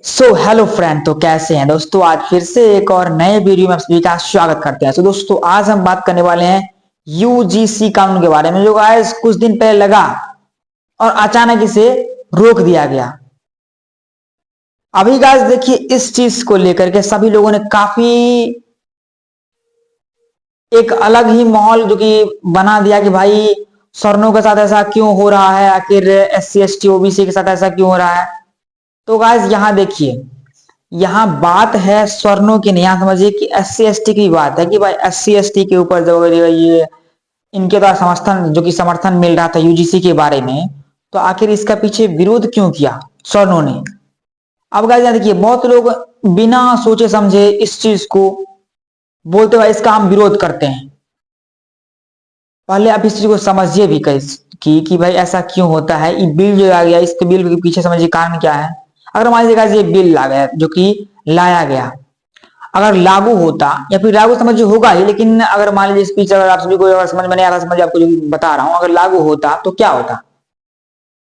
Hello friend, तो कैसे हैं दोस्तों। आज फिर से एक और नए वीडियो में आप सभी का स्वागत करते हैं। दोस्तों आज हम बात करने वाले हैं यूजीसी कानून के बारे में, जो गाइस कुछ दिन पहले लगा और अचानक इसे रोक दिया गया। अभी गाइस देखिए, इस चीज को लेकर के सभी लोगों ने काफी एक अलग ही माहौल जो कि बना दिया कि भाई सवर्णों के साथ ऐसा क्यों हो रहा है, आखिर SC ST OBC के साथ ऐसा क्यों हो रहा है। तो गाइस यहाँ देखिए, यहाँ बात है स्वर्णों की नहीं, यहाँ समझिए कि SC ST की बात है कि भाई SC ST के ऊपर जो ये इनके द्वारा समर्थन जो कि समर्थन मिल रहा था यूजीसी के बारे में, तो आखिर इसका पीछे विरोध क्यों किया स्वर्णों ने। अब गाइस देखिए, बहुत लोग बिना सोचे समझे इस चीज को बोलते हुए इसका हम विरोध करते हैं। पहले आप इस चीज को समझिए भी कि भाई ऐसा क्यों होता है। ये बिल जो आ गया, इस बिल के पीछे समझिए कारण क्या है। अगर मान लीजिएगा ये बिल ला गया, जो कि लाया गया, अगर लागू होता या फिर लागू समझिए होगा ही, लेकिन अगर मान लीजिए स्पीच अगर आप सभी को अगर समझ में नहीं आ रहा, समझिए आपको जो बता रहा हूं, अगर लागू होता तो क्या होता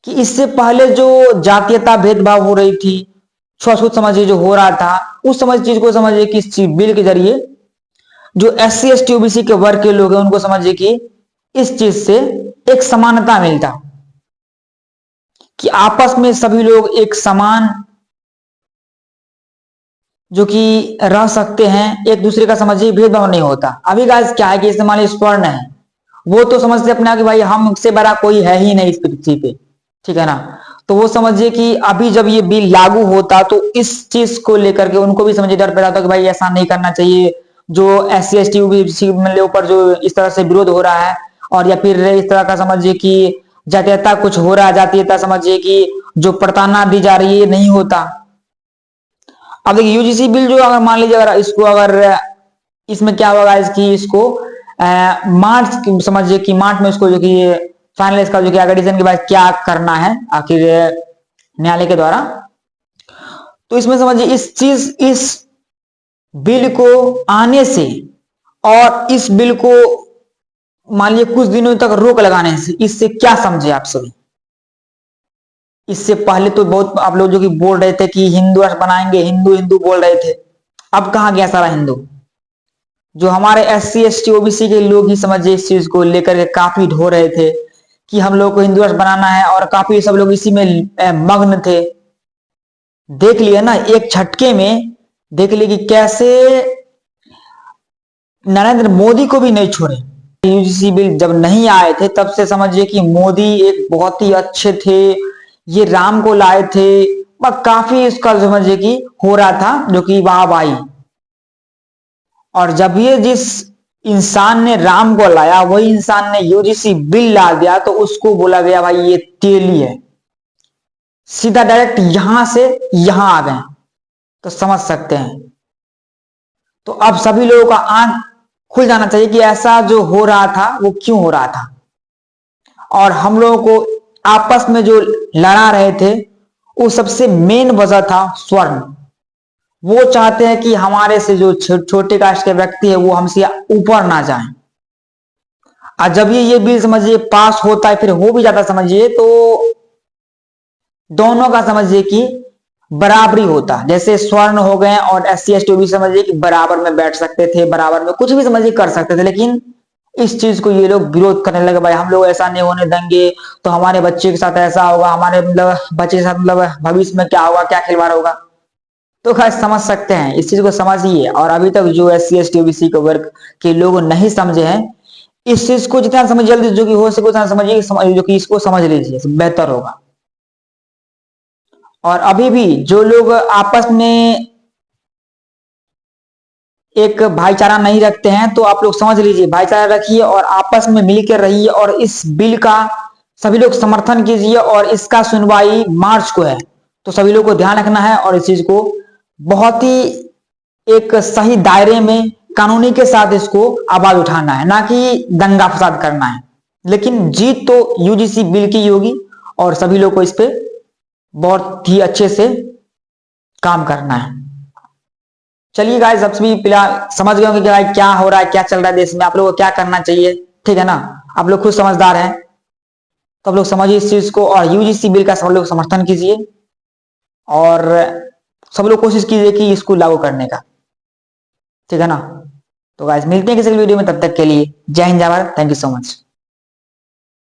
कि इससे पहले जो जातीयता भेदभाव हो रही थी, छुआछूत समझिए जो हो रहा था, उस समझ चीज को समझिए कि इस बिल के जरिए जो SC ST OBC के वर्ग के लोग हैं उनको समझिए कि इस चीज से एक समानता मिलता कि आपस में सभी लोग एक समान जो कि रह सकते हैं, एक दूसरे का समझिए भेदभाव नहीं होता। अभी गाइस क्या है कि इससे मान लीजिए स्वर्ण है, वो तो समझते अपना कि भाई हमसे बड़ा कोई है ही नहीं इस पृथ्वी पे, ठीक है ना। तो वो समझिए कि अभी जब ये बिल लागू होता तो इस चीज को लेकर के उनको भी समझिए डर पैदा होता कि भाई ऐसा नहीं करना चाहिए। जो SC ST OBC के ऊपर जो इस तरह से विरोध हो रहा है, और या फिर इस तरह का समझिए कि जातीयता कुछ हो रहा है, जातीयता समझिए कि जो प्रताड़ना दी जा रही है नहीं होता। अब देखिए यूजीसी बिल जो अगर मान लीजिए अगर इसको अगर इसमें क्या होगा इसकी इसको मार्च समझिए कि मार्च में इसको जो कि फाइनल इसका जो कि एडिशन के बाद क्या करना है आखिर न्यायालय के द्वारा, तो इसमें समझिए इस बिल को आने से और इस बिल को मान लीजिए कुछ दिनों तक रोक लगाने से इससे क्या समझे आप सभी। इससे पहले तो बहुत आप लोग जो कि बोल रहे थे कि हिंदू राष्ट्र बनाएंगे, हिंदू हिंदू बोल रहे थे। अब कहां गया सारा हिंदू। जो हमारे SC ST OBC के लोग ही समझिए इस चीज को लेकर के काफी ढो रहे थे कि हम लोग को हिंदू राष्ट्र बनाना है, और काफी सब लोग इसी में मग्न थे। देख लिया ना एक झटके में, देख लिए कि कैसे नरेंद्र मोदी को भी नहीं छोड़े। यूजीसी बिल जब नहीं आए थे तब से समझिए कि मोदी एक बहुत ही अच्छे थे, ये राम को लाए थे, पर काफी इसका समझिए कि हो रहा था जो कि वाहवाही। और जब ये जिस इंसान ने राम को लाया वही इंसान ने यूजीसी बिल ला दिया, तो उसको बोला गया भाई ये तेली है। सीधा डायरेक्ट यहां से यहां आ गए, तो समझ सकते हैं। तो अब सभी लोगों का आंख खुल जाना चाहिए कि ऐसा जो हो रहा था वो क्यों हो रहा था। और हम लोगों को आपस में जो लड़ा रहे थे वो सबसे मेन वजह था स्वर्ण। वो चाहते हैं कि हमारे से जो छोटे कास्ट के व्यक्ति है वो हमसे ऊपर ना जाए। और जब ये बिल समझिए पास होता है, फिर हो भी जाता समझिए, तो दोनों का समझिए कि बराबरी होता। जैसे स्वर्ण हो गए और SC ST OBC समझिए कि बराबर में बैठ सकते थे, बराबर में कुछ भी समझिए कर सकते थे, लेकिन इस चीज को ये लोग विरोध करने लगे, भाई हम लोग ऐसा नहीं होने देंगे, तो हमारे बच्चे के साथ ऐसा होगा, हमारे मतलब बच्चे के साथ मतलब भविष्य में क्या होगा, क्या खिलवाड़ होगा। तो खैर समझ सकते हैं, इस चीज को समझिए। और अभी तक जो SC ST OBC के वर्ग के लोग नहीं समझे हैं, इस चीज को जितना समझ जल्दी जो कि हो सके उतना समझिए, जो कि इसको समझ लीजिए बेहतर होगा। और अभी भी जो लोग आपस में एक भाईचारा नहीं रखते हैं, तो आप लोग समझ लीजिए भाईचारा रखिए और आपस में मिलकर रहिए, और इस बिल का सभी लोग समर्थन कीजिए। और इसका सुनवाई मार्च को है, तो सभी लोग को ध्यान रखना है और इस चीज को बहुत ही एक सही दायरे में कानूनी के साथ इसको आवाज उठाना है, ना कि दंगा फसाद करना है। लेकिन जीत तो यूजीसी बिल की होगी, और सभी लोग को इस पे बहुत ही अच्छे से काम करना है। चलिए गाइस, अब सभी फिलहाल समझ गए होंगे कि भाई क्या हो रहा है, क्या चल रहा है देश में, आप लोगों को क्या करना चाहिए, ठीक है ना। आप लोग खुद समझदार हैं, तो आप लोग समझिए इस चीज को, और यूजीसी बिल का सब लोग समर्थन कीजिए। और सब लोग कोशिश कीजिए कि इसको लागू करने का, ठीक है ना। तो गाइस मिलते हैं किसी वीडियो में, तब तक के लिए जय हिंद जय Bharat, thank you so much.